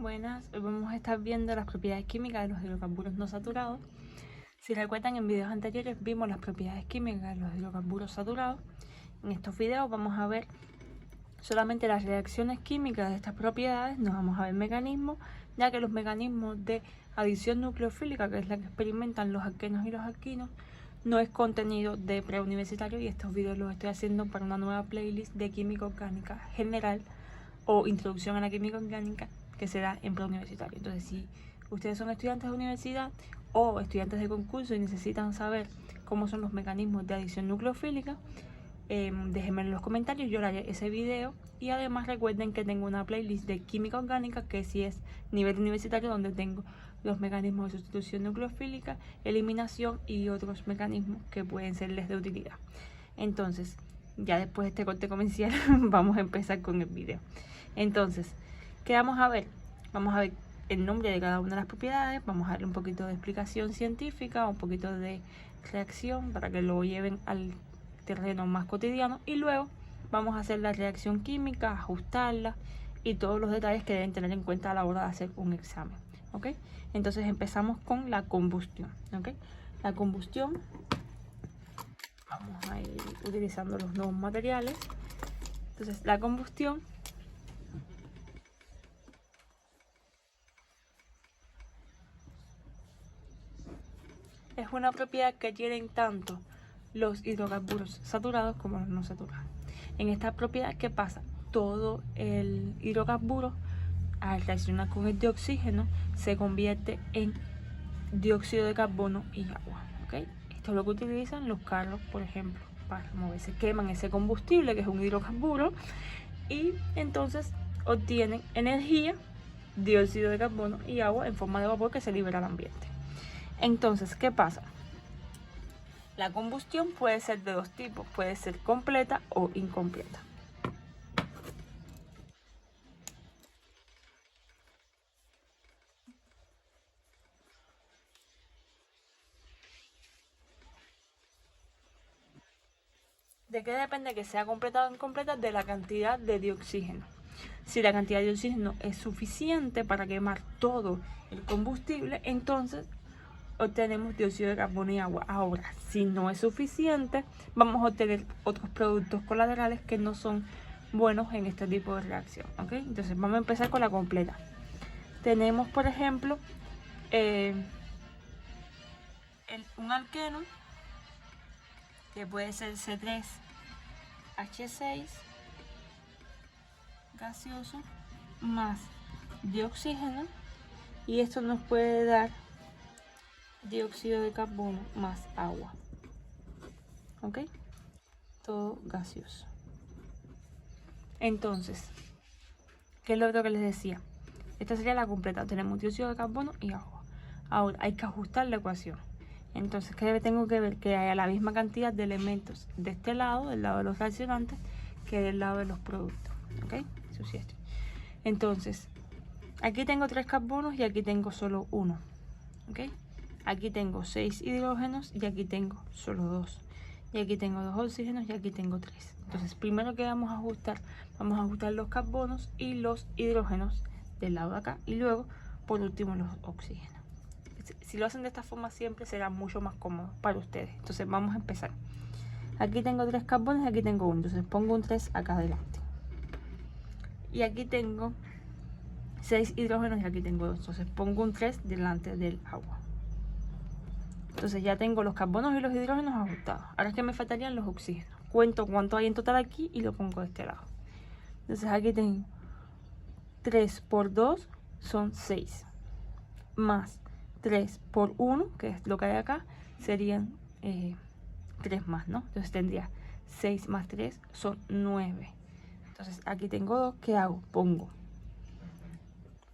Buenas, hoy vamos a estar viendo las propiedades químicas de los hidrocarburos no saturados. Si recuerdan, en videos anteriores vimos las propiedades químicas de los hidrocarburos saturados. En estos videos vamos a ver solamente las reacciones químicas de estas propiedades, no vamos a ver mecanismos, ya que los mecanismos de adición nucleofílica, que es la que experimentan los alquenos y los alquinos, no es contenido de preuniversitario y estos videos los estoy haciendo para una nueva playlist de química orgánica general o introducción a la química orgánica que se da en preuniversitario. Entonces, si ustedes son estudiantes de universidad o estudiantes de concurso y necesitan saber cómo son los mecanismos de adición nucleofílica, déjenme en los comentarios, yo haré ese video. Y además recuerden que tengo una playlist de química orgánica que sí es nivel universitario, donde tengo los mecanismos de sustitución nucleofílica, eliminación y otros mecanismos que pueden serles de utilidad. Entonces, ya después de este corte comercial vamos a empezar con el video. Entonces, ¿qué vamos a ver? Vamos a ver el nombre de cada una de las propiedades, vamos a darle un poquito de explicación científica, un poquito de reacción para que lo lleven al terreno más cotidiano, y luego vamos a hacer la reacción química, ajustarla y todos los detalles que deben tener en cuenta a la hora de hacer un examen. ¿Ok? Entonces empezamos con la combustión. ¿Ok? La combustión, vamos a ir utilizando los nuevos materiales. Entonces la combustión es una propiedad que tienen tanto los hidrocarburos saturados como los no saturados. En esta propiedad, ¿qué pasa? Todo el hidrocarburo, al reaccionar con el de oxígeno, se convierte en dióxido de carbono y agua. ¿Okay? Esto es lo que utilizan los carros, por ejemplo, para moverse. Queman ese combustible, que es un hidrocarburo, y entonces obtienen energía, dióxido de carbono y agua en forma de vapor que se libera al ambiente. Entonces, ¿qué pasa? La combustión puede ser de dos tipos, puede ser completa o incompleta. ¿De qué depende que sea completa o incompleta? De la cantidad de oxígeno. Si la cantidad de oxígeno es suficiente para quemar todo el combustible, entonces obtenemos dióxido de carbono y agua. Ahora, si no es suficiente, vamos a obtener otros productos colaterales que no son buenos en este tipo de reacción. ¿Ok? Entonces vamos a empezar con la completa. Tenemos, por ejemplo, un alqueno que puede ser C3H6 gaseoso más de oxígeno, y esto nos puede dar dióxido de carbono más agua. ¿Ok? Todo gaseoso. Entonces, ¿qué es lo otro que les decía? Esta sería la completa. Tenemos dióxido de carbono y agua. Ahora hay que ajustar la ecuación. Entonces, ¿qué tengo que ver? Que haya la misma cantidad de elementos de este lado, del lado de los reaccionantes, que del lado de los productos. ¿Ok? Eso sí es. Entonces, aquí tengo 3 carbonos y aquí tengo solo 1. ¿Ok? Aquí tengo 6 hidrógenos y aquí tengo solo 2. Y aquí tengo 2 oxígenos y aquí tengo 3. Entonces, primero que vamos a ajustar los carbonos y los hidrógenos del lado de acá, y luego, por último, los oxígenos. Si lo hacen de esta forma siempre será mucho más cómodo para ustedes. Entonces vamos a empezar. Aquí tengo 3 carbonos y aquí tengo 1. Entonces pongo un 3 acá adelante. Y aquí tengo 6 hidrógenos y aquí tengo 2. Entonces pongo un 3 delante del agua. Entonces ya tengo los carbonos y los hidrógenos ajustados. Ahora es que me faltarían los oxígenos. Cuento cuánto hay en total aquí y lo pongo de este lado. Entonces aquí tengo 3 por 2 son 6. Más 3 por 1, que es lo que hay acá, serían 3 más, ¿no? Entonces tendría 6 más 3 son 9. Entonces aquí tengo 2, ¿qué hago? Pongo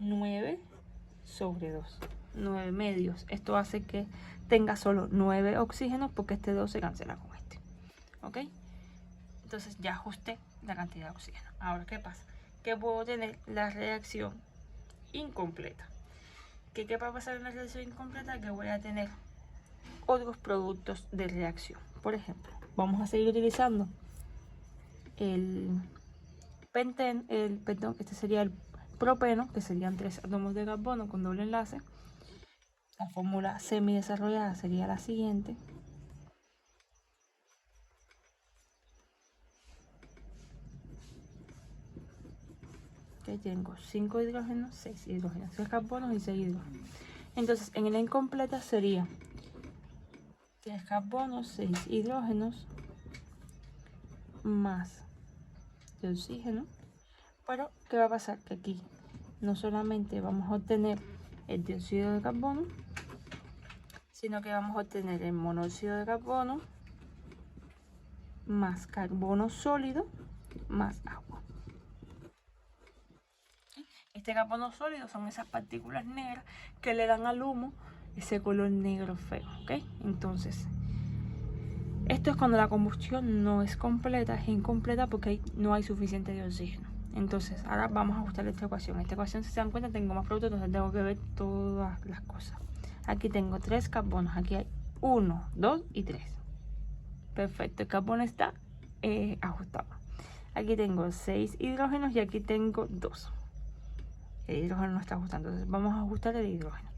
9 sobre 2, 9 medios. Esto hace que tenga solo 9 oxígenos porque este 2 se cancela con este. ¿Ok? Entonces ya ajusté la cantidad de oxígeno. Ahora, ¿qué pasa? Que puedo tener la reacción incompleta. ¿Qué va a pasar en la reacción incompleta? Que voy a tener otros productos de reacción. Por ejemplo, vamos a seguir utilizando el penteno, este sería el propeno, que serían 3 átomos de carbono con doble enlace. La fórmula semidesarrollada sería la siguiente. Que tengo 5 hidrógenos, 6 hidrógenos, 3 carbonos y 6 hidrógenos. Entonces, en la incompleta sería 3 carbonos, 6 hidrógenos, más de oxígeno. Pero, ¿qué va a pasar? Que aquí no solamente vamos a obtener el dióxido de carbono, sino que vamos a obtener el monóxido de carbono, más carbono sólido, más agua. Este carbono sólido son esas partículas negras que le dan al humo ese color negro feo, ¿ok? Entonces, esto es cuando la combustión no es completa, es incompleta porque no hay suficiente de oxígeno. Entonces, ahora vamos a ajustar esta ecuación. Esta ecuación, si se dan cuenta, tengo más productos, entonces tengo que ver todas las cosas. Aquí tengo 3 carbonos, aquí hay 1, 2 y 3. Perfecto, el carbono está ajustado. Aquí tengo 6 hidrógenos y aquí tengo 2. El hidrógeno no está ajustando, entonces vamos a ajustar el hidrógeno.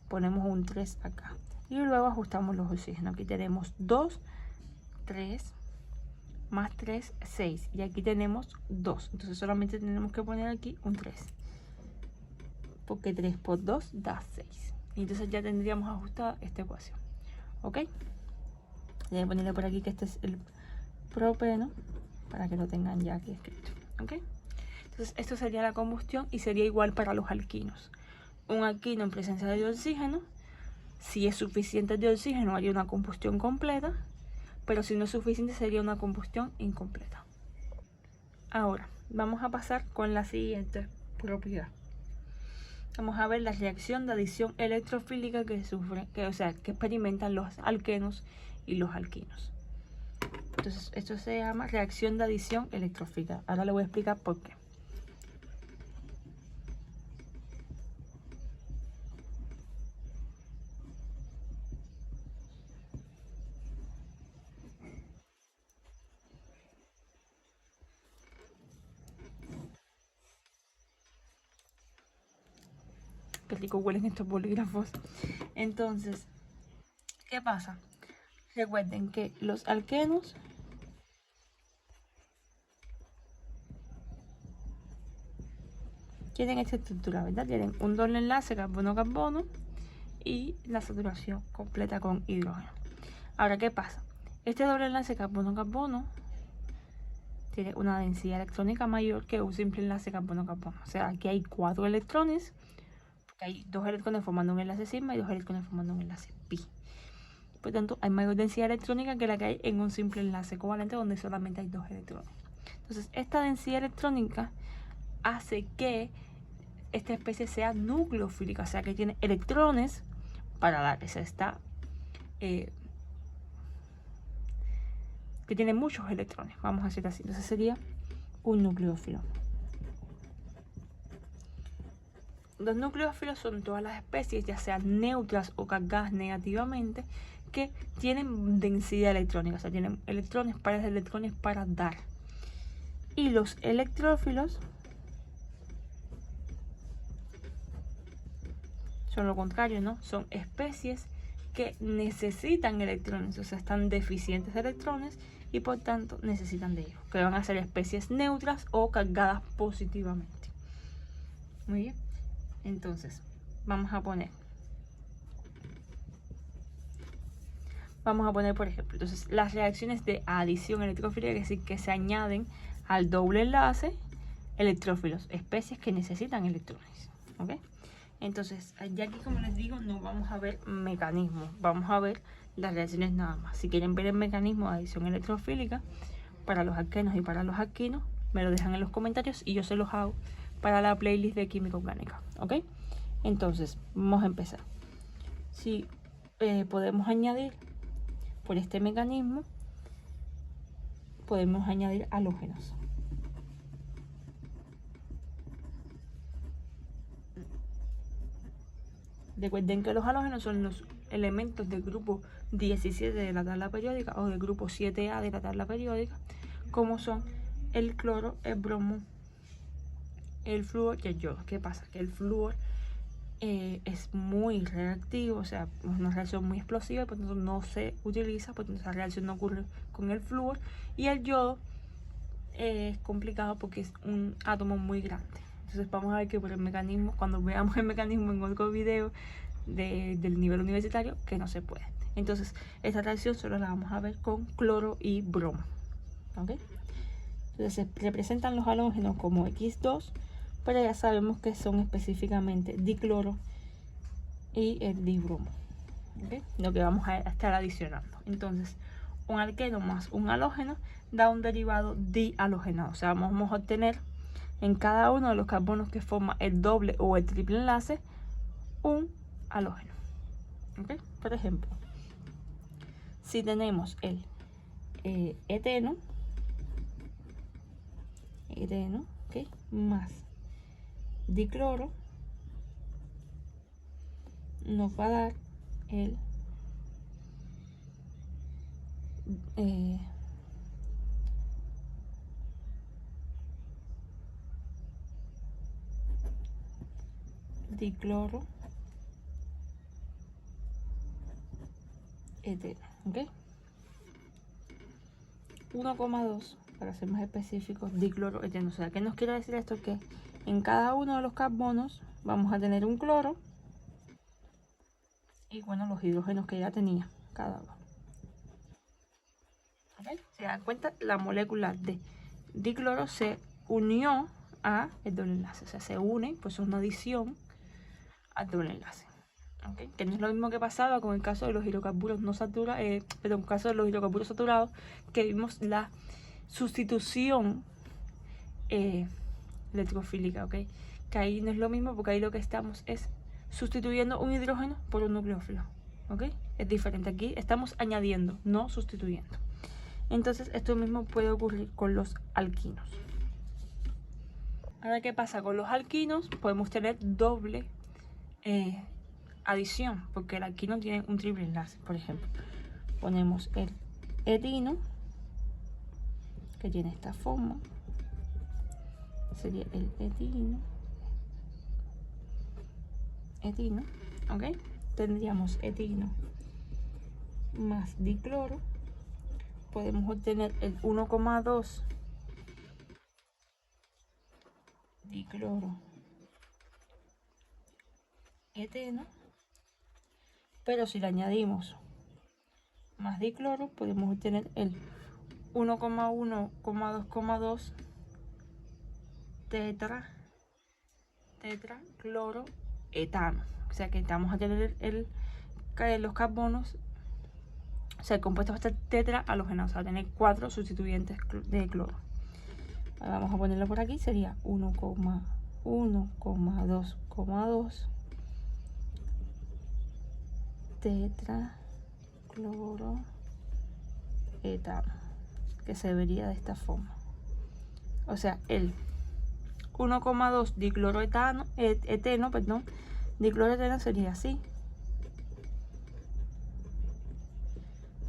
Ponemos un 3 acá. Y luego ajustamos los oxígenos. Aquí tenemos 2, 3, más 3, 6. Y aquí tenemos 2. Entonces solamente tenemos que poner aquí un 3. Porque 3 por 2 da 6. Y entonces ya tendríamos ajustada esta ecuación. ¿Ok? Voy a ponerle por aquí que este es el propeno, para que lo tengan ya aquí escrito. ¿Ok? Entonces esto sería la combustión y sería igual para los alquinos. Un alquino en presencia de oxígeno, si es suficiente de oxígeno haría una combustión completa, pero si no es suficiente sería una combustión incompleta. Ahora, vamos a pasar con la siguiente propiedad. Vamos a ver la reacción de adición electrofílica que experimentan los alquenos y los alquinos. Entonces, esto se llama reacción de adición electrofílica. Ahora le voy a explicar por qué. Qué rico huelen estos bolígrafos. Entonces, ¿qué pasa? Recuerden que los alquenos tienen esta estructura, ¿verdad? Tienen un doble enlace carbono-carbono y la saturación completa con hidrógeno. Ahora, ¿qué pasa? Este doble enlace carbono-carbono tiene una densidad electrónica mayor que un simple enlace carbono-carbono. O sea, aquí hay 4 electrones, porque hay 2 electrones formando un enlace sigma y 2 electrones formando un enlace pi. Por tanto, hay mayor densidad electrónica que la que hay en un simple enlace covalente donde solamente hay 2 electrones. Entonces, esta densidad electrónica hace que esta especie sea nucleofílica, o sea que tiene electrones para dar, o sea, está que tiene muchos electrones, vamos a decir así. Entonces sería un nucleófilo. Los nucleófilos son todas las especies, ya sean neutras o cargadas negativamente, que tienen densidad electrónica, o sea, tienen pares de electrones para dar. Y los electrófilos son lo contrario, ¿no? Son especies que necesitan electrones, o sea, están deficientes de electrones y por tanto necesitan de ellos, que van a ser especies neutras o cargadas positivamente. Muy bien, entonces vamos a poner, por ejemplo, entonces las reacciones de adición electrofílica, es decir, que se añaden al doble enlace electrófilos, especies que necesitan electrones, ¿ok? Entonces, ya aquí, como les digo, no vamos a ver mecanismos, vamos a ver las reacciones nada más. Si quieren ver el mecanismo de adición electrofílica para los alquenos y para los alquinos, me lo dejan en los comentarios y yo se los hago para la playlist de química orgánica, ¿ok? Entonces, vamos a empezar. Si podemos añadir por este mecanismo, podemos añadir halógenos. Recuerden que los halógenos son los elementos del grupo 17 de la tabla periódica o del grupo 7A de la tabla periódica, como son el cloro, el bromo el flúor y el yodo. ¿Qué pasa? Que el flúor es muy reactivo, o sea, es una reacción muy explosiva y por tanto no se utiliza, por tanto esa reacción no ocurre con el flúor. Y el yodo es complicado porque es un átomo muy grande. Entonces vamos a ver que por el mecanismo, cuando veamos el mecanismo en otro video del nivel universitario, que no se puede. Entonces esta reacción solo la vamos a ver con cloro y bromo. ¿Ok? Entonces se representan los halógenos como X2, pero ya sabemos que son específicamente dicloro y el dibromo. ¿Okay? Lo que vamos a estar adicionando. Entonces, un alqueno más un halógeno da un derivado dihalogenado. O sea, vamos a obtener en cada uno de los carbonos que forma el doble o el triple enlace un halógeno. ¿Okay? Por ejemplo, si tenemos el eteno, ¿okay? Más dicloro, nos va a dar el dicloro eteno, ¿ok? 1,2 para ser más específicos, dicloro eteno. O sea, ¿qué nos quiere decir esto? Que en cada uno de los carbonos vamos a tener un cloro y bueno, los hidrógenos que ya tenía cada uno. ¿Okay? Se dan cuenta, la molécula de dicloro se unió a el doble enlace, o sea, se une, pues es una adición al doble enlace. ¿Okay? Que no es lo mismo que pasaba con el caso de los hidrocarburos no saturados, pero en el caso de los hidrocarburos saturados, que vimos la sustitución electrofílica, ¿ok? Que ahí no es lo mismo porque ahí lo que estamos es sustituyendo un hidrógeno por un nucleófilo, ¿ok? Es diferente, aquí estamos añadiendo, no sustituyendo. Entonces esto mismo puede ocurrir con los alquinos. Ahora, ¿qué pasa con los alquinos? Podemos tener doble adición, porque el alquino tiene un triple enlace. Por ejemplo, ponemos el etino, que tiene esta forma, sería el etino, ¿ok? Tendríamos etino más dicloro, podemos obtener el 1,2 dicloro eteno, pero si le añadimos más dicloro podemos obtener el 1,1,2,2 tetracloroetano. O sea que vamos a tener los carbonos, o sea, el compuesto va a estar tetrahalogenado, o sea, va a tener 4 sustituyentes de cloro. Ahora vamos a ponerlo por aquí, sería 1,2,2 tetracloroetano, que se vería de esta forma. O sea, el 1,2 dicloroetano, dicloroetano sería así.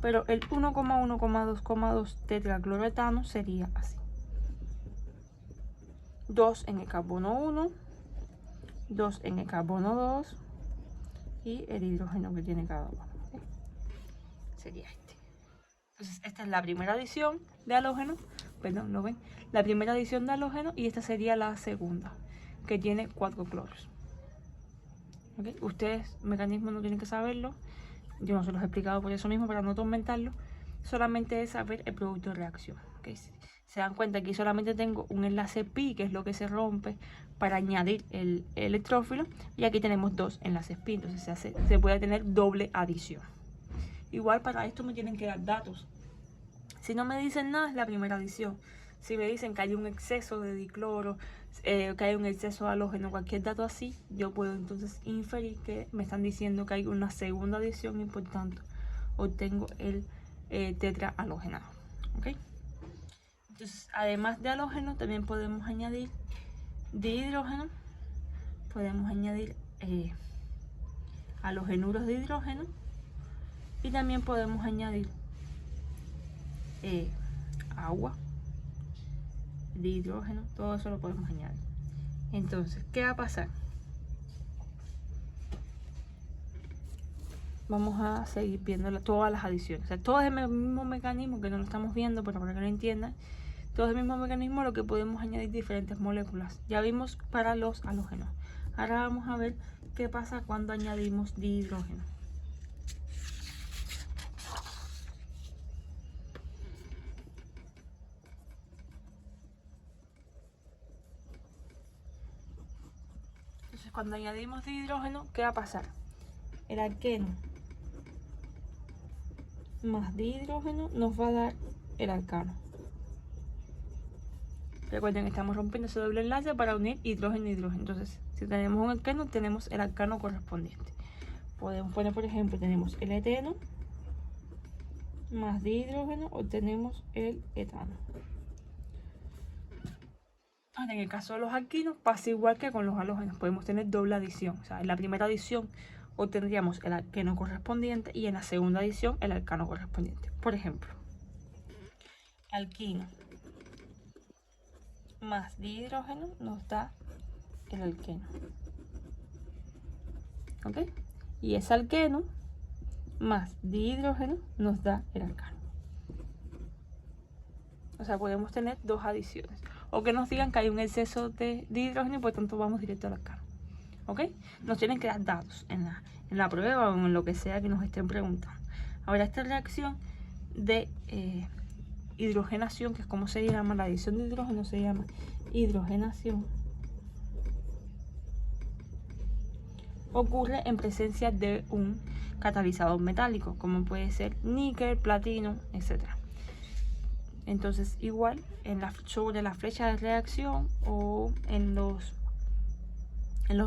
Pero el 1,1,2,2 tetracloroetano sería así. 2 en el carbono 1, 2 en el carbono 2 y el hidrógeno que tiene cada uno. ¿Okay? Sería este. Entonces, esta es la primera adición de halógeno. Perdón, ¿lo ven? La primera adición de halógeno y esta sería la segunda, que tiene 4 cloros. ¿Okay? Ustedes, mecanismo, no tienen que saberlo. Yo no se los he explicado por eso mismo, para no tormentarlo. Solamente es saber el producto de reacción. ¿Okay? Se dan cuenta que solamente tengo un enlace pi, que es lo que se rompe para añadir el electrófilo, y aquí tenemos 2 enlaces pi, entonces se puede tener doble adición. Igual para esto me tienen que dar datos. Si no me dicen nada, es la primera adición. Si me dicen que hay un exceso de dicloro, que hay un exceso de halógeno, cualquier dato así, yo puedo entonces inferir que me están diciendo que hay una segunda adición y por tanto obtengo el tetrahalogenado. ¿Okay? Entonces, además de halógeno, también podemos añadir dihidrógeno, podemos añadir halogenuros de hidrógeno y también podemos añadir agua de hidrógeno, todo eso lo podemos añadir. Entonces, ¿qué va a pasar? Vamos a seguir viendo todas las adiciones. O sea, todo es el mismo mecanismo, que no lo estamos viendo, pero para que lo entiendan, todo es el mismo mecanismo, lo que podemos añadir diferentes moléculas. Ya vimos para los halógenos. Ahora vamos a ver qué pasa cuando añadimos dihidrógeno. Entonces, cuando añadimos dihidrógeno, ¿qué va a pasar? El alqueno más dihidrógeno nos va a dar el alcano. Recuerden que estamos rompiendo ese doble enlace para unir hidrógeno y hidrógeno. Entonces, si tenemos un alqueno, tenemos el alcano correspondiente. Podemos poner, por ejemplo, tenemos el eteno más dihidrógeno, obtenemos el etano. Ahora, en el caso de los alquinos, pasa igual que con los halógenos. Podemos tener doble adición. O sea, en la primera adición obtendríamos el alqueno correspondiente y en la segunda adición el alcano correspondiente. Por ejemplo, alquino más dihidrógeno nos da el alqueno. ¿Ok? Y ese alqueno más dihidrógeno nos da el alcano. O sea, podemos tener dos adiciones. O que nos digan que hay un exceso de hidrógeno y por tanto vamos directo al alcano. ¿Ok? Nos tienen que dar datos en la prueba o en lo que sea que nos estén preguntando. Ahora, esta reacción de hidrogenación, que es como se llama, la adición de hidrógeno se llama hidrogenación, ocurre en presencia de un catalizador metálico, como puede ser níquel, platino, etc. Entonces, igual sobre la flecha de reacción o en los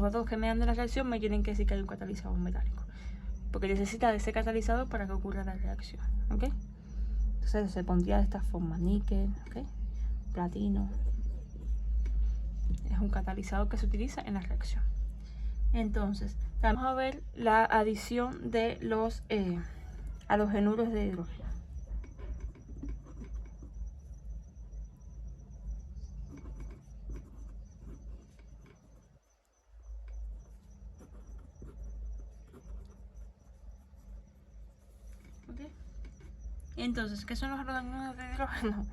datos que me dan de la reacción me tienen que decir que hay un catalizador metálico, porque necesita de ese catalizador para que ocurra la reacción. ¿Ok? Entonces se pondría de esta forma: níquel, ¿ok? Platino. Es un catalizador que se utiliza en la reacción. Entonces, vamos a ver la adición de los halogenuros de hidrógeno. ¿Okay? Entonces, ¿qué son los halogenuros de hidrógeno?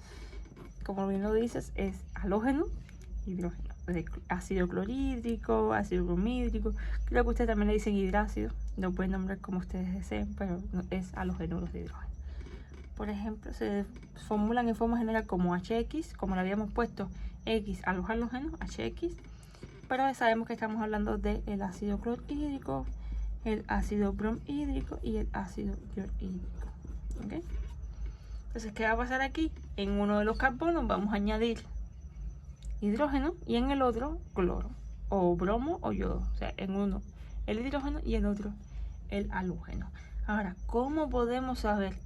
Como bien lo dices, es halógeno, hidrógeno, ácido clorhídrico, ácido bromhídrico. Creo que ustedes también le dicen hidrácido, lo pueden nombrar como ustedes deseen, pero es halogenuros de hidrógeno. Por ejemplo, se formulan en forma general como HX, como le habíamos puesto X a los halógenos, HX, pero sabemos que estamos hablando del ácido clorhídrico, el ácido bromhídrico y el ácido clorhídrico. ¿Okay? Entonces, ¿qué va a pasar aquí? En uno de los carbonos vamos a añadir hidrógeno y en el otro cloro, o bromo o yodo. O sea, en uno el hidrógeno y en otro el halógeno. Ahora, ¿cómo podemos saber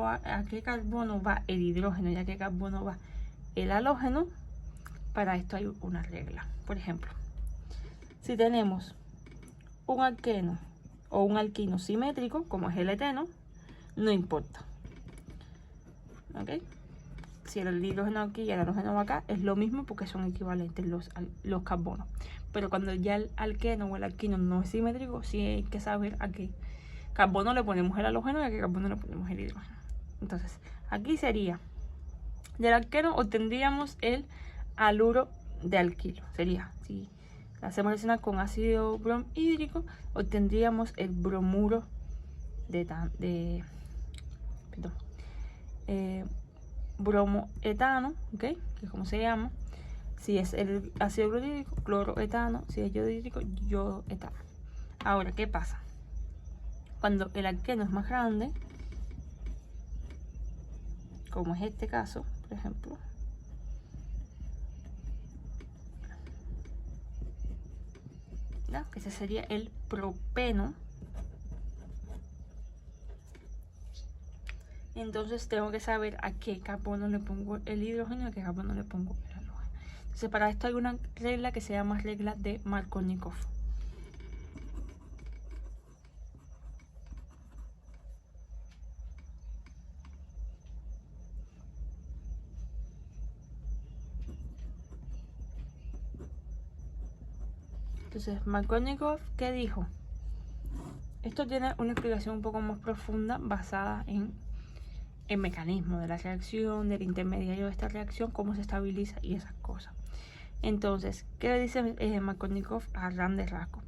a qué carbono va el hidrógeno y a qué carbono va el halógeno? Para esto hay una regla. Por ejemplo, si tenemos un alqueno o un alquino simétrico, como es el eteno, no importa. ¿Ok? Si el hidrógeno aquí y el halógeno acá, es lo mismo porque son equivalentes los carbonos. Pero cuando ya el alqueno o el alquino no es simétrico, sí hay que saber a qué carbono le ponemos el halógeno y a qué carbono le ponemos el hidrógeno. Entonces, aquí sería, del alqueno obtendríamos el haluro de alquilo. Sería, si la hacemos relacionar con ácido bromhídrico, obtendríamos el bromuro bromoetano, ¿okay? Que es como se llama. Si es el ácido clorhídrico, cloroetano. Si es yodo yodoetano. Ahora, ¿qué pasa? Cuando el alqueno es más grande, como es este caso, por ejemplo, ¿no? Que ese sería el propeno. Entonces tengo que saber a qué carbono le pongo el hidrógeno y a qué carbono le pongo el halógeno. Entonces, para esto hay una regla que se llama regla de Markovnikov. Entonces Markovnikov, ¿qué dijo? Esto tiene una explicación un poco más profunda basada en el mecanismo de la reacción, del intermediario de esta reacción, cómo se estabiliza y esas cosas. Entonces, ¿qué le dice Markovnikov a grandes rasgos?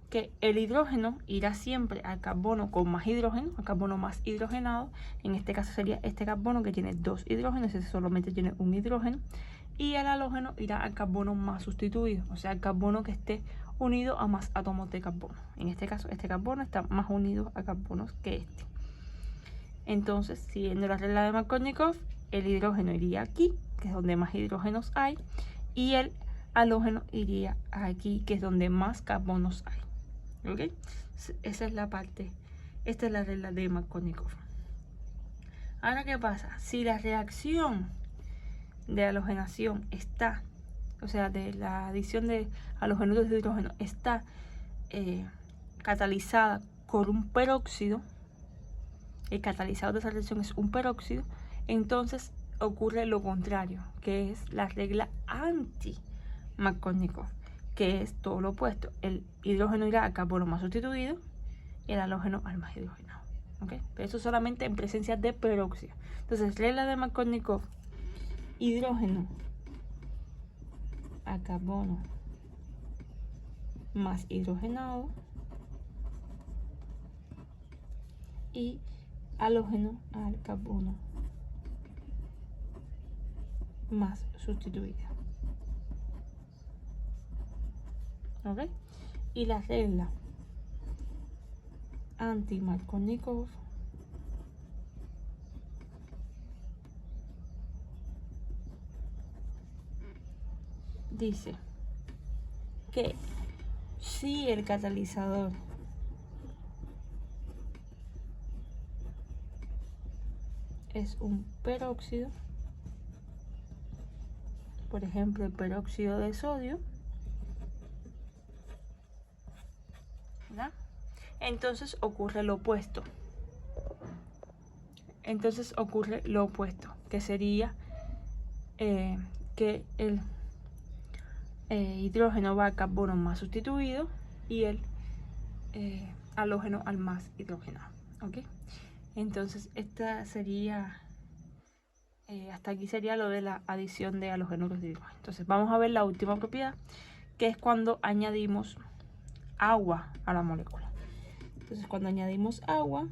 Que el hidrógeno irá siempre al carbono con más hidrógeno, al carbono más hidrogenado. En este caso sería este carbono que tiene 2 hidrógenos, ese solamente tiene un hidrógeno. Y el halógeno irá al carbono más sustituido, o sea, el carbono que esté unido a más átomos de carbono. En este caso, este carbono está más unido a carbonos que este. Entonces, siguiendo la regla de Markovnikov, el hidrógeno iría aquí, que es donde más hidrógenos hay, y el halógeno iría aquí, que es donde más carbonos hay. ¿Ok? Esa es la parte, esta es la regla de Markovnikov. Ahora, ¿qué pasa? Si la reacción de halogenación está, o sea, de la adición de halogénuros de hidrógeno está catalizada con un peróxido, el catalizador de esa reacción es un peróxido, entonces ocurre lo contrario, que es la regla anti-Markovnikov, que es todo lo opuesto. El hidrógeno irá al carbono más sustituido y el halógeno al más hidrogenado. ¿Okay? Pero eso solamente en presencia de peróxido. Entonces, regla de Markovnikov: hidrógeno a carbono más hidrogenado y halógeno al carbono más sustituido. ¿Ok? Y la regla anti-Markovnikov dice que si el catalizador es un peróxido, por ejemplo el peróxido de sodio, ¿verdad? Entonces ocurre lo opuesto. Que sería que el hidrógeno va al carbono más sustituido y el halógeno al más hidrogenado. ¿Ok? Entonces esta sería, hasta aquí sería lo de la adición de halogénuros de hidrógeno. Entonces vamos a ver la última propiedad, que es cuando añadimos agua a la molécula. Entonces cuando añadimos agua,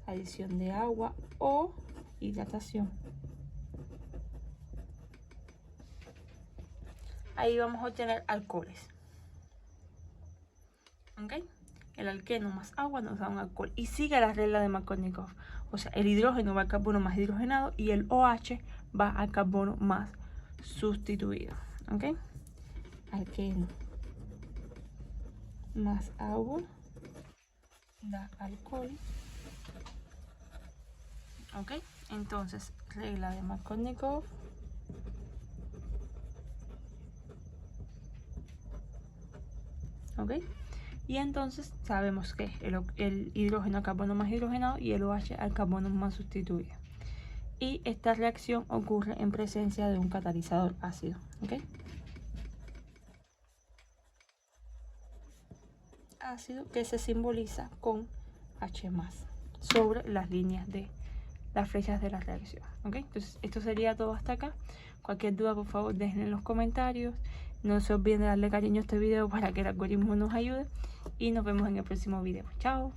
adición de agua o hidratación, ahí vamos a obtener alcoholes. ¿Ok? El alqueno más agua nos da un alcohol. Y sigue la regla de Markovnikov. O sea, el hidrógeno va al carbono más hidrogenado y el OH va al carbono más sustituido. ¿Ok? Alqueno más agua da alcohol. ¿Ok? Entonces, regla de Markovnikov. ¿Ok? Y entonces sabemos que el hidrógeno al carbono más hidrogenado y el OH al carbono más sustituido. Y esta reacción ocurre en presencia de un catalizador ácido. ¿Ok? Ácido que se simboliza con H+ sobre las líneas de las flechas de la reacción. ¿Ok? Entonces esto sería todo hasta acá. Cualquier duda, por favor, dejen en los comentarios. No se olviden de darle cariño a este video para que el algoritmo nos ayude. Y nos vemos en el próximo video. Chao.